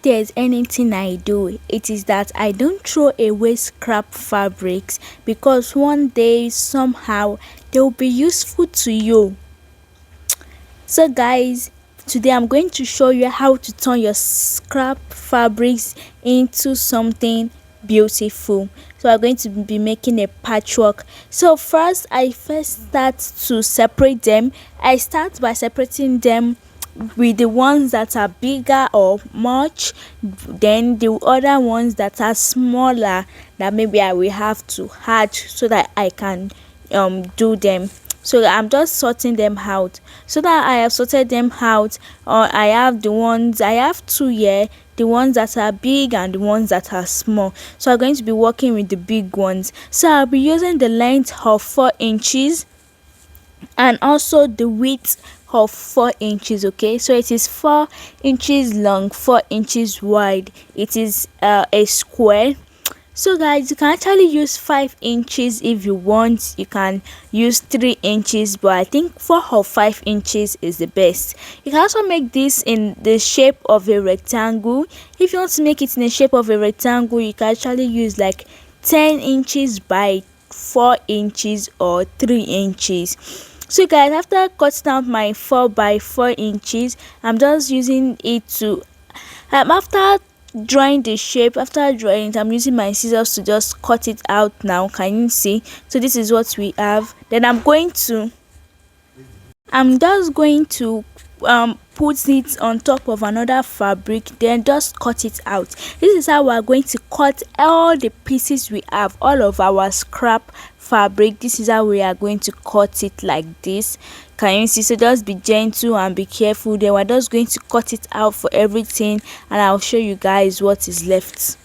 there's anything I do, it is that I don't throw away scrap fabrics, because one day somehow they'll be useful to you. So guys, today I'm going to show you how to turn your scrap fabrics into something beautiful. So I'm going to be making a patchwork. So I first start to separate them. I start by separating them with the ones that are bigger or much, then the other ones that are smaller, that maybe I will have to hatch so that I can do them. So I'm just sorting them out. So that I have sorted them out, I have two here, the ones that are big and the ones that are small. So I'm going to be working with the big ones. So I'll be using the length of 4 inches and also the width of 4 inches. Okay, so it is 4 inches long, 4 inches wide. It is a square. So guys, you can actually use 5 inches if you want. You can use 3 inches, but I think 4 or 5 inches is the best. You can also make this in the shape of a rectangle. If you want to make it in the shape of a rectangle, you can actually use like 10 inches by 4 inches or 3 inches. So guys, after cutting out my 4 by 4 inches, I'm just using it to after drawing the shape. After drawing it, I'm using my scissors to just cut it out. Now can you see? So this is what we have. Then I'm just going to put it on top of another fabric, then just cut it out. This is how we are going to cut all the pieces we have, all of our scrap fabric. This is how we are going to cut it, like this. Can you see? So just be gentle and be careful. Then we're just going to cut it out for everything, and I'll show you guys what is left.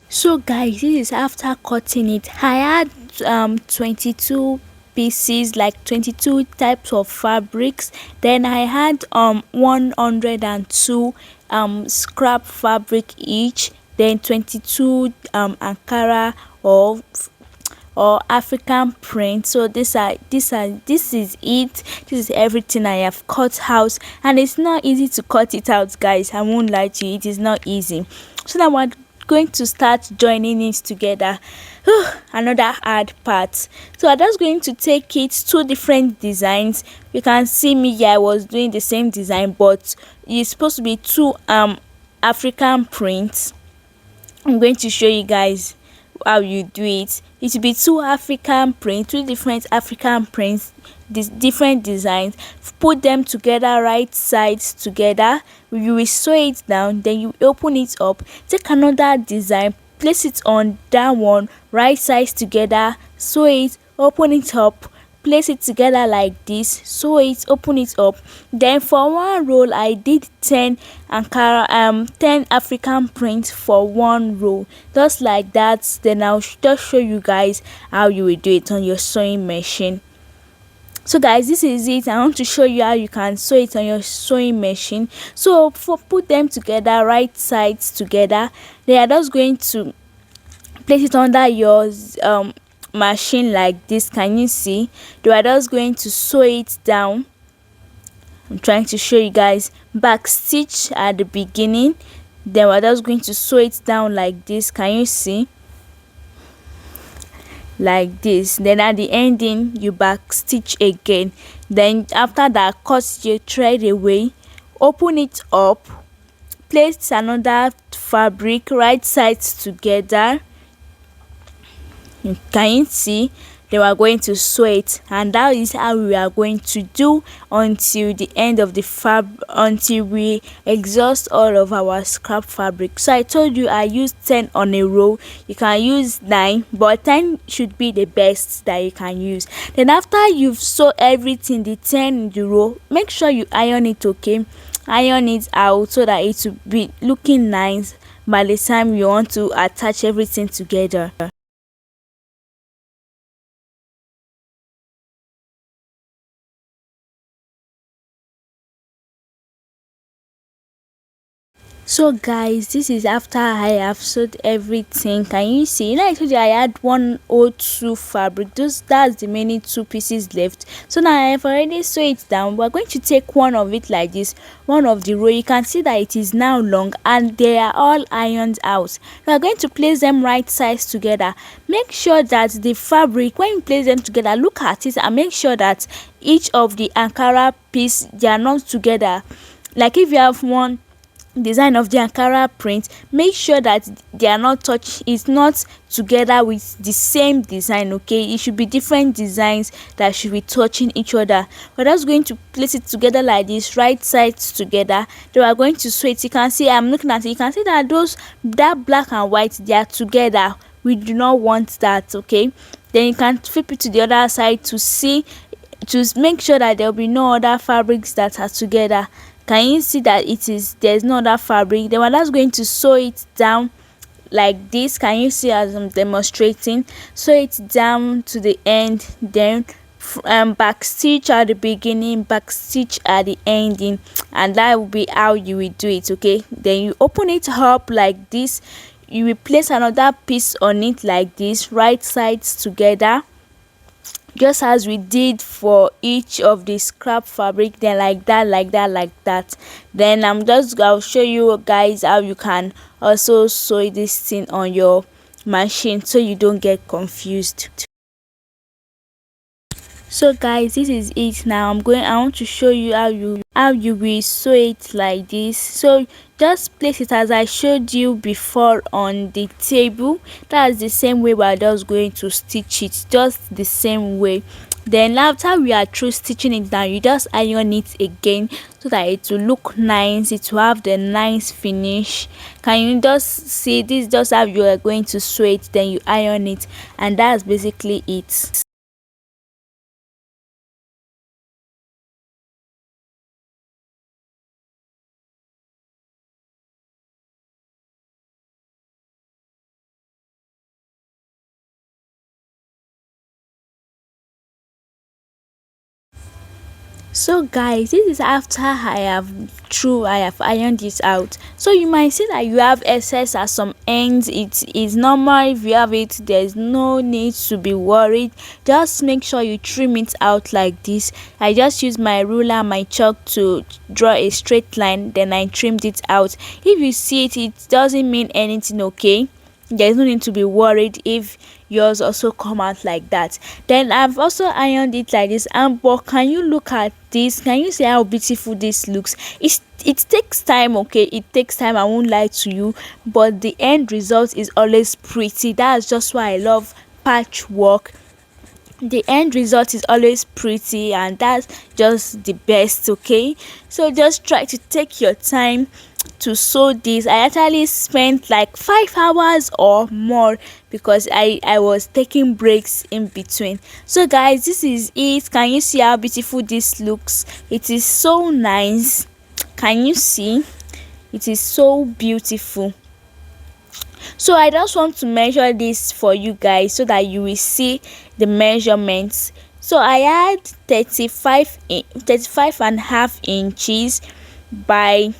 So guys, this is after cutting it. I had 22 pieces, like 22 types of fabrics. Then I had 102 scrap fabric each, then 22 Ankara or African print. So this is it. This is everything I have cut out, and it's not easy to cut it out, guys. I won't lie to you, it is not easy. So now we're going to start joining it together. Another hard part. So I'm just going to take it two different designs. You can see me here, I was doing the same design, but it's supposed to be two African prints. I'm going to show you guys how you do it. It will be two African prints, two different African prints, these different designs. Put them together, right sides together. You will sew it down, then you open it up, take another design, place it on that one, right sides together, sew it, open it up, place it together like this, sew it, open it up. Then for one roll I did 10 Ankara 10 African prints for one roll, just like that. Then I'll just show you guys how you will do it on your sewing machine. So guys, this is it. I want to show you how you can sew it on your sewing machine. So put them together, right sides together. They are just going to place it under your machine like this. Can you see? They are just going to sew it down. I'm trying to show you guys. Back stitch at the beginning, then we're just going to sew it down like this. Can you see? Like this. Then at the ending you back stitch again. Then after that, cut your thread away, open it up, place another fabric, right sides together. You can see? Then we are going to sew it, and that is how we are going to do until the end of the until we exhaust all of our scrap fabric. So I told you I used 10 on a row. You can use 9, but 10 should be the best that you can use. Then after you've sewn everything, the 10 in the row, make sure you iron it. Okay, iron it out so that it will be looking nice. by the time you want to attach everything together. So guys, this is after I have sewed everything. Can you see? You know, I told you I had 102 fabric. That's the remaining 2 pieces left. So now I have already sewed it down. We're going to take one of it like this, one of the row. You can see that it is now long and they are all ironed out. We are going to place them right sides together. Make sure that the fabric, when you place them together, look at it and make sure that each of the Ankara piece, they are not together. Like if you have one design of the Ankara print, make sure that they are not it's not together with the same design. Okay, it should be different designs that should be touching each other. We're just going to place it together like this, right sides together. Then we are going to sew it. You can see, I'm looking at it, you can see that that black and white, they are together. We do not want that. Okay, then you can flip it to the other side to see, to make sure that there will be no other fabrics that are together. Can you see that there's no other fabric? Then we're just going to sew it down like this. Can you see as I'm demonstrating? Sew it down to the end, then back stitch at the beginning, back stitch at the ending, and that will be how you will do it. Okay, then you open it up like this. You will place another piece on it like this, right sides together, just as we did for each of the scrap fabric. Then like that, like that, like that. Then I'll show you guys how you can also sew this thing on your machine so you don't get confused. So guys, this is it. Now I want to show you how you will sew it like this. So just place it as I showed you before on the table. That's the same way we're just going to stitch it, just the same way. Then after we are through stitching it down, you just iron it again so that it will look nice, it will have the nice finish. Can you just see this? Just how you are going to sew it, then you iron it, and that's basically it. So guys, this is after I have ironed it out. So you might see that you have excess at some ends. It is normal. If you have it, there's no need to be worried. Just make sure you trim it out like this. I just used my ruler, my chalk to draw a straight line, then I trimmed it out. If you see it, it doesn't mean anything. Okay, there's no need to be worried if yours also come out like that. Then I've also ironed it like this, and but can you look at this? Can you see how beautiful this looks? It takes time. Okay, it takes time, I won't lie to you, but the end result is always pretty. That's just why I love patchwork. The end result is always pretty, and that's just the best. Okay, so just try to take your time to sew this. I actually spent like 5 hours or more because I was taking breaks in between. So guys, this is it. Can you see how beautiful this looks? It is so nice. Can you see? It is so beautiful. So I just want to measure this for you guys so that you will see the measurements. So I had 35 and a half inches by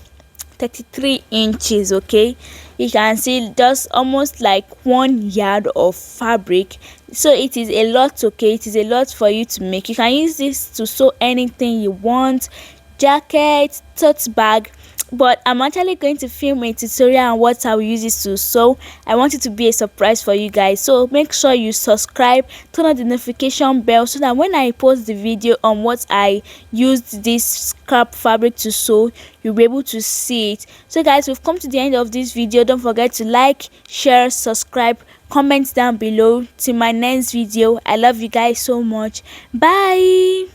33 inches. Okay, you can see just almost like 1 yard of fabric. So it is a lot. Okay, it is a lot for you to make. You can use this to sew anything you want, jacket, tote bag. But I'm actually going to film a tutorial on what I will use this to sew. I want it to be a surprise for you guys, so make sure you subscribe, turn on the notification bell so that when I post the video on what I used this scrap fabric to sew, you'll be able to see it. So guys, we've come to the end of this video. Don't forget to like, share, subscribe, comment down below. Till my next video, I love you guys so much. Bye.